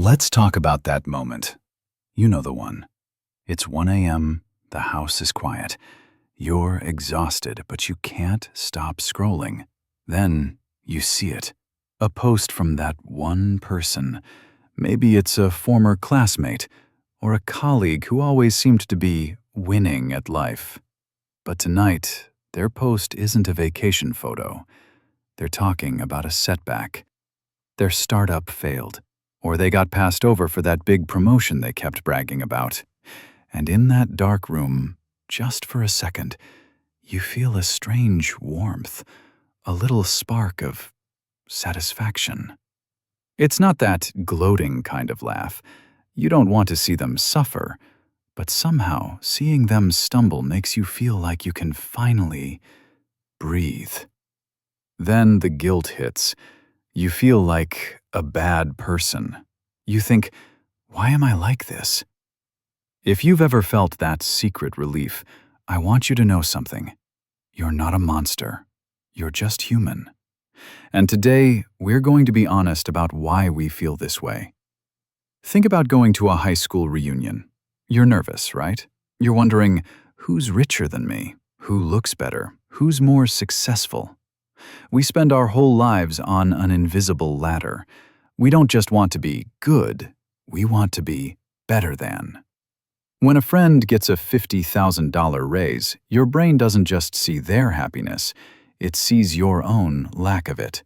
Let's talk about that moment. You know the one. It's 1 a.m., the house is quiet. You're exhausted, but you can't stop scrolling. Then you see it. A post from that one person. Maybe it's a former classmate or a colleague who always seemed to be winning at life. But tonight, their post isn't a vacation photo. They're talking about a setback. Their startup failed, or they got passed over for that big promotion they kept bragging about. And in that dark room, just for a second, you feel a strange warmth, a little spark of satisfaction. It's not that gloating kind of laugh. You don't want to see them suffer, but somehow seeing them stumble makes you feel like you can finally breathe. Then the guilt hits. You feel like a bad person. You think, why am I like this? If you've ever felt that secret relief, I want you to know something. You're not a monster. You're just human. And today, we're going to be honest about why we feel this way. Think about going to a high school reunion. You're nervous, right? You're wondering, who's richer than me? Who looks better? Who's more successful? We spend our whole lives on an invisible ladder. We don't just want to be good, we want to be better than. When a friend gets a $50,000 raise, your brain doesn't just see their happiness, it sees your own lack of it.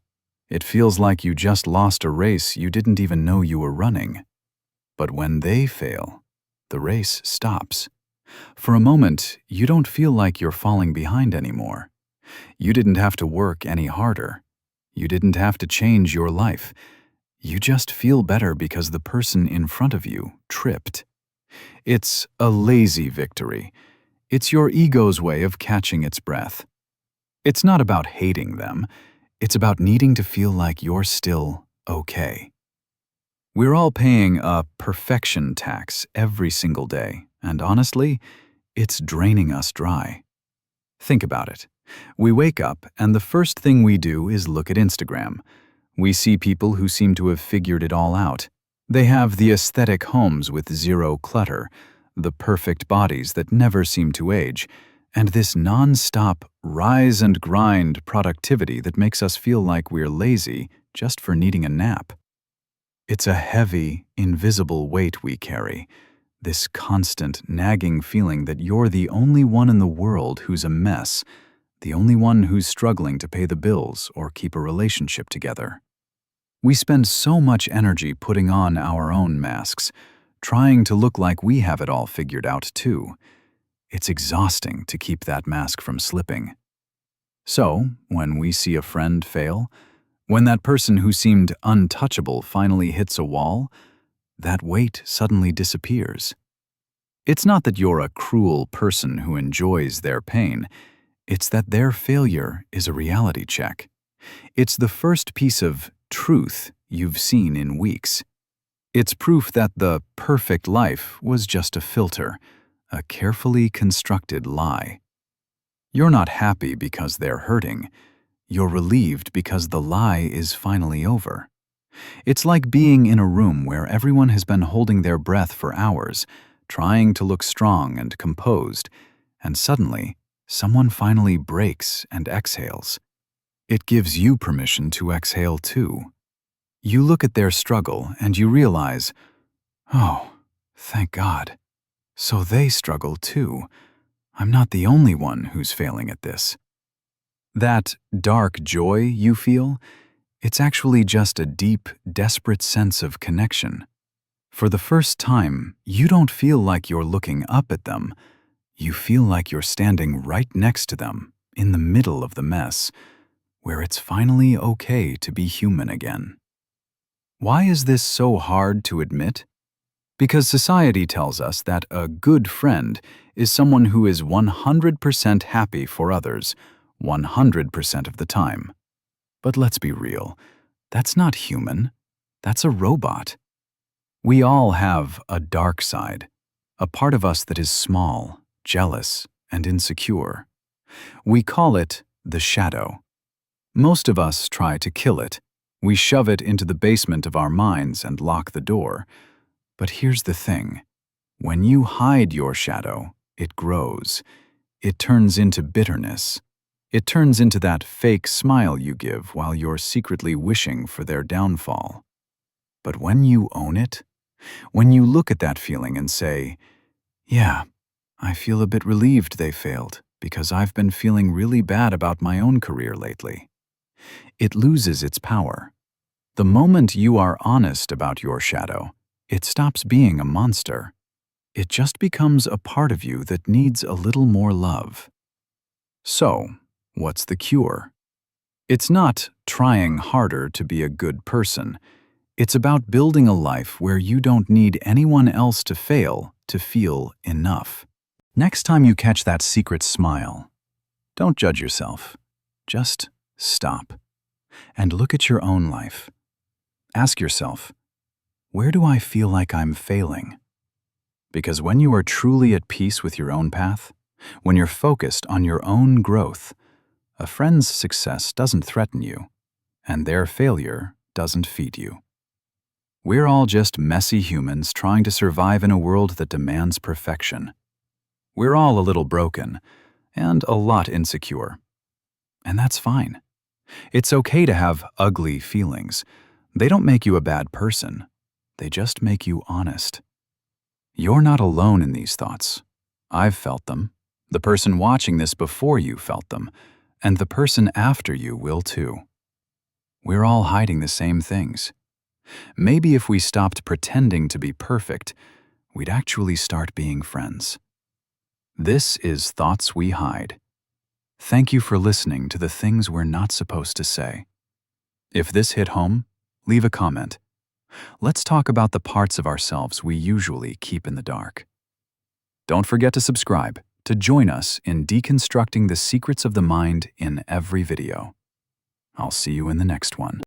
It feels like you just lost a race you didn't even know you were running. But when they fail, the race stops. For a moment, you don't feel like you're falling behind anymore. You didn't have to work any harder. You didn't have to change your life. You just feel better because the person in front of you tripped. It's a lazy victory. It's your ego's way of catching its breath. It's not about hating them. It's about needing to feel like you're still okay. We're all paying a perfection tax every single day, and honestly, it's draining us dry. Think about it. We wake up, and the first thing we do is look at Instagram. We see people who seem to have figured it all out. They have the aesthetic homes with zero clutter, the perfect bodies that never seem to age, and this non-stop rise and grind productivity that makes us feel like we're lazy just for needing a nap. It's a heavy, invisible weight we carry, this constant, nagging feeling that you're the only one in the world who's a mess, the only one who's struggling to pay the bills or keep a relationship together. We spend so much energy putting on our own masks, trying to look like we have it all figured out too. It's exhausting to keep that mask from slipping. So, when we see a friend fail, when that person who seemed untouchable finally hits a wall, that weight suddenly disappears. It's not that you're a cruel person who enjoys their pain. It's that their failure is a reality check. It's the first piece of truth you've seen in weeks. It's proof that the perfect life was just a filter, a carefully constructed lie. You're not happy because they're hurting. You're relieved because the lie is finally over. It's like being in a room where everyone has been holding their breath for hours, trying to look strong and composed, and suddenly, someone finally breaks and exhales. It gives you permission to exhale too. You look at their struggle and you realize, oh, thank God. So they struggle too. I'm not the only one who's failing at this. That dark joy you feel, it's actually just a deep, desperate sense of connection. For the first time, you don't feel like you're looking up at them. You feel like you're standing right next to them, in the middle of the mess, where it's finally okay to be human again. Why is this so hard to admit? Because society tells us that a good friend is someone who is 100% happy for others, 100% of the time. But let's be real, that's not human. That's a robot. We all have a dark side, a part of us that is small, jealous, and insecure. We call it the shadow. Most of us try to kill it. We shove it into the basement of our minds and lock the door. But here's the thing. When you hide your shadow, it grows. It turns into bitterness. It turns into that fake smile you give while you're secretly wishing for their downfall. But when you own it, when you look at that feeling and say, "Yeah, I feel a bit relieved they failed because I've been feeling really bad about my own career lately," it loses its power. The moment you are honest about your shadow, it stops being a monster. It just becomes a part of you that needs a little more love. So, what's the cure? It's not trying harder to be a good person. It's about building a life where you don't need anyone else to fail to feel enough. Next time you catch that secret smile, don't judge yourself. Just stop and look at your own life. Ask yourself, where do I feel like I'm failing? Because when you are truly at peace with your own path, when you're focused on your own growth, a friend's success doesn't threaten you, and their failure doesn't feed you. We're all just messy humans trying to survive in a world that demands perfection. We're all a little broken and a lot insecure. And that's fine. It's okay to have ugly feelings. They don't make you a bad person. They just make you honest. You're not alone in these thoughts. I've felt them. The person watching this before you felt them. And the person after you will too. We're all hiding the same things. Maybe if we stopped pretending to be perfect, we'd actually start being friends. This is Thoughts We Hide. Thank you for listening to the things we're not supposed to say. If this hit home, leave a comment. Let's talk about the parts of ourselves we usually keep in the dark. Don't forget to subscribe to join us in deconstructing the secrets of the mind in every video. I'll see you in the next one.